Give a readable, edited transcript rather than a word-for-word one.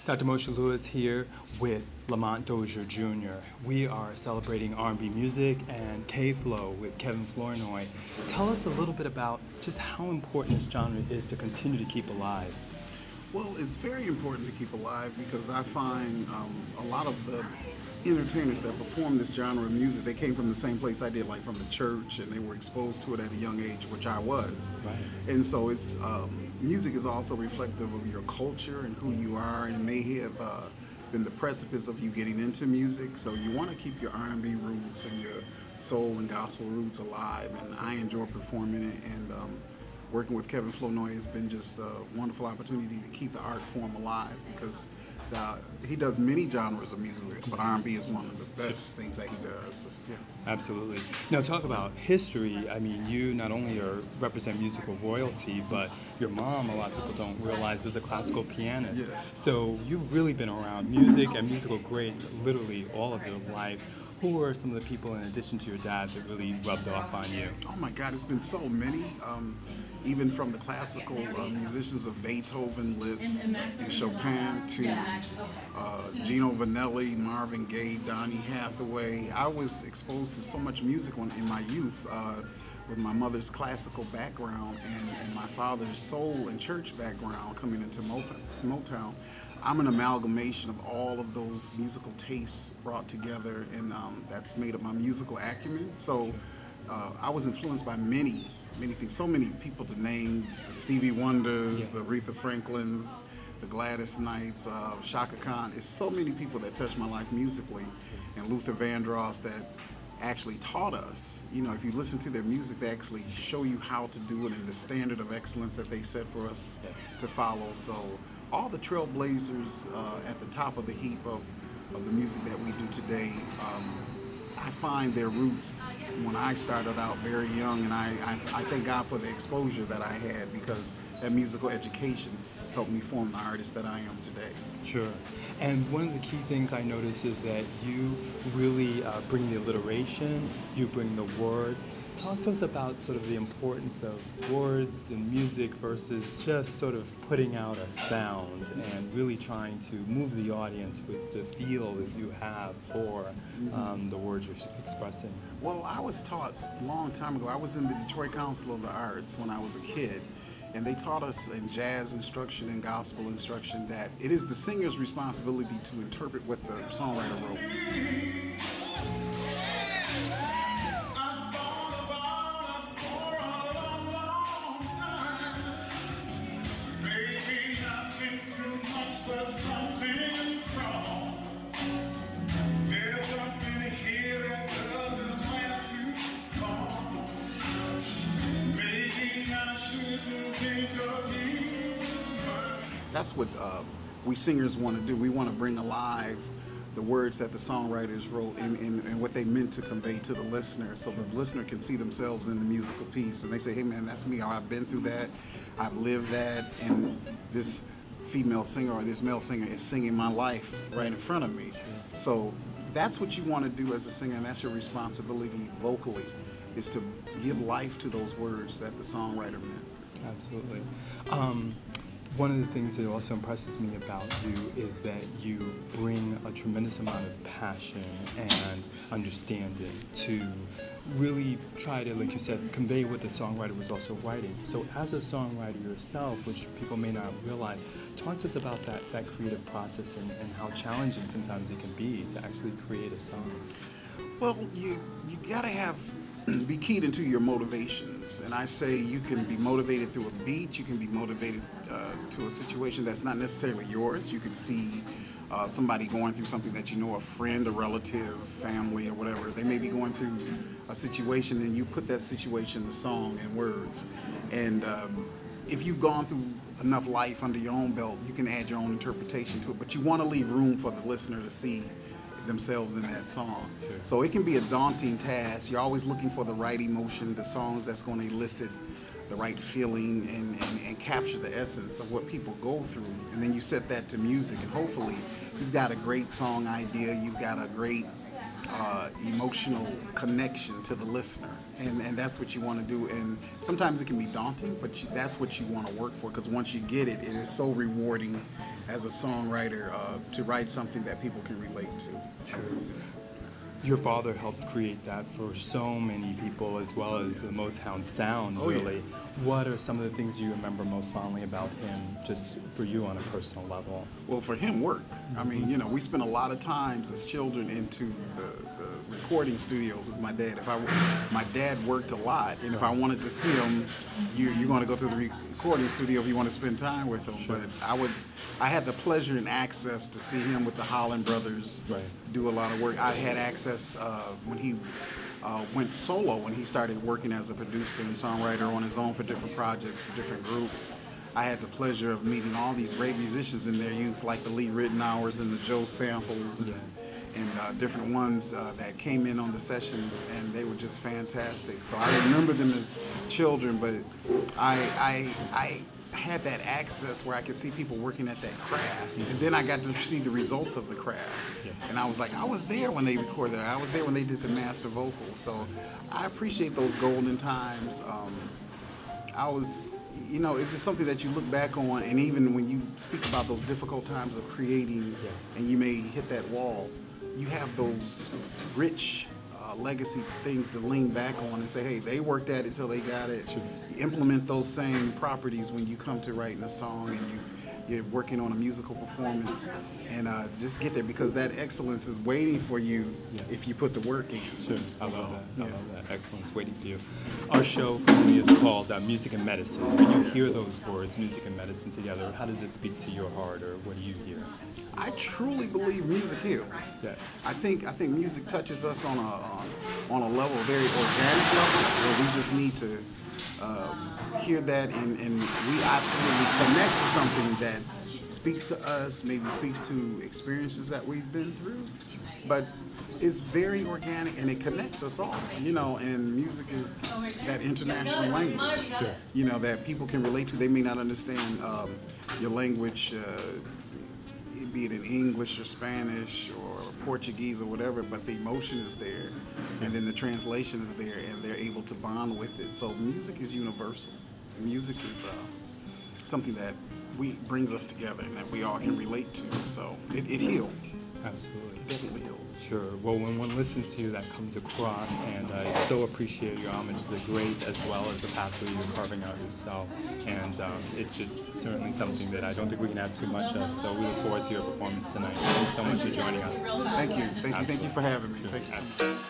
Dr. Moshe Lewis here with Lamont Dozier Jr. We are celebrating R&B music and K-Flow with Kevin Flournoy. Tell us a little bit about just how important this genre is to continue to keep alive. Well, it's very important to keep alive because I find a lot of the entertainers that perform this genre of music, they came from the same place I did, like from the church, and they were exposed to it at a young age, which I was. Right. And so it's music is also reflective of your culture and who you are, and may have been the precipice of you getting into music. So you want to keep your R&B roots and your soul and gospel roots alive, and I enjoy performing it, and working with Kevin Flournoy has been just a wonderful opportunity to keep the art form alive, because he does many genres of music, but R&B is one of the best things that he does. So, yeah. Absolutely. Now, talk about history. I mean, you not only represent musical royalty, but your mom, a lot of people don't realize, was a classical pianist. Yes. So you've really been around music and musical greats literally all of your life. Who are some of the people, in addition to your dad, that really rubbed off on you? Oh my God, it's been so many. Even from the classical musicians of Beethoven, Liszt, and Chopin to Gino Vanelli, Marvin Gaye, Donny Hathaway. I was exposed to so much music in my youth with my mother's classical background and my father's soul and church background coming into Motown. I'm an amalgamation of all of those musical tastes brought together, and that's made up my musical acumen. So I was influenced by many things, so many people to name: the Stevie Wonders, the Aretha Franklins, the Gladys Knights, Shaka Khan. It's so many people that touched my life musically, and Luther Vandross that actually taught us. You know, if you listen to their music, they actually show you how to do it and the standard of excellence that they set for us to follow. So all the trailblazers at the top of the heap of the music that we do today, I find their roots when I started out very young, and I thank God for the exposure that I had, because that musical education helped me form the artist that I am today. Sure. And one of the key things I notice is that you really bring the alliteration, you bring the words. Talk to us about sort of the importance of words and music versus just sort of putting out a sound and really trying to move the audience with the feel that you have for the words you're expressing. Well, I was taught a long time ago. I was in the Detroit Council of the Arts when I was a kid, and they taught us in jazz instruction and gospel instruction that it is the singer's responsibility to interpret what the songwriter wrote. That's what we singers want to do. We want to bring alive the words that the songwriters wrote and what they meant to convey to the listener, so the listener can see themselves in the musical piece. And they say, hey man, that's me. I've been through that. I've lived that. And this female singer or this male singer is singing my life right in front of me. So that's what you want to do as a singer, and that's your responsibility vocally, is to give life to those words that the songwriter meant. Absolutely. One of the things that also impresses me about you is that you bring a tremendous amount of passion and understanding to really try to, like you said, convey what the songwriter was also writing. So as a songwriter yourself, which people may not realize, talk to us about that creative process and how challenging sometimes it can be to actually create a song. Well, you gotta be keyed into your motivations, and I say you can be motivated through a beat, you can be motivated to a situation that's not necessarily yours. You could see somebody going through something that you know, a friend, a relative, family, or whatever. They may be going through a situation, and you put that situation in song and words. And if you've gone through enough life under your own belt, you can add your own interpretation to it, but you want to leave room for the listener to see themselves in that song. Sure. So it can be a daunting task. You're always looking for the right emotion, the songs that's going to elicit the right feeling and capture the essence of what people go through. And then you set that to music, and hopefully you've got a great song idea, you've got a great emotional connection to the listener. And that's what you want to do. And sometimes it can be daunting, but that's what you want to work for, because once you get it, it is so rewarding as a songwriter to write something that people can relate to. Your father helped create that for so many people, as well as the Motown sound, really. Yeah. What are some of the things you remember most fondly about him, just for you on a personal level? Well, for him, work. I mean, you know, we spent a lot of times as children into the recording studios with my dad. My dad worked a lot, and if I wanted to see him, you're going to go to the recording studio if you want to spend time with him. Sure. But I had the pleasure and access to see him with the Holland brothers do a lot of work. I had access when he went solo, when he started working as a producer and songwriter on his own for different projects, for different groups. I had the pleasure of meeting all these great musicians in their youth, like the Lee Ritenours and the Joe Samples and different ones that came in on the sessions, and they were just fantastic. So I remember them as children, but I had that access where I could see people working at that craft, and then I got to see the results of the craft. And I was like, I was there when they recorded it. I was there when they did the master vocals. So I appreciate those golden times. You know, it's just something that you look back on, and even when you speak about those difficult times of creating, and you may hit that wall, you have those rich legacy things to lean back on and say, hey, they worked at it till they got it. You implement those same properties when you come to writing a song and you're working on a musical performance, and just get there, because that excellence is waiting for you if you put the work in. Sure, I love that. I love that. Excellence waiting for you. Our show family is called Music and Medicine. When you hear those words, music and medicine together, how does it speak to your heart, or what do you hear? I truly believe music heals. Yes. I think music touches us on a level, a very organic level, where we just need to hear that, and we absolutely connect to something that speaks to us, maybe speaks to experiences that we've been through, but it's very organic and it connects us all, you know, and music is that international language, you know, that people can relate to. They may not understand your language, be it in English or Spanish or Portuguese or whatever, but the emotion is there, and then the translation is there, and they're able to bond with it. So music is universal. Music is something that brings us together and that we all can relate to. So it heals. Absolutely. It definitely heals. Sure. Well, when one listens to you, that comes across, and I so appreciate your homage to the greats as well as the pathway you're carving out yourself. And it's just certainly something that I don't think we can have too much of. So we look forward to your performance tonight. Thank you so much for joining us. Thank you. Thank you for having me. Sure. Thank you so much.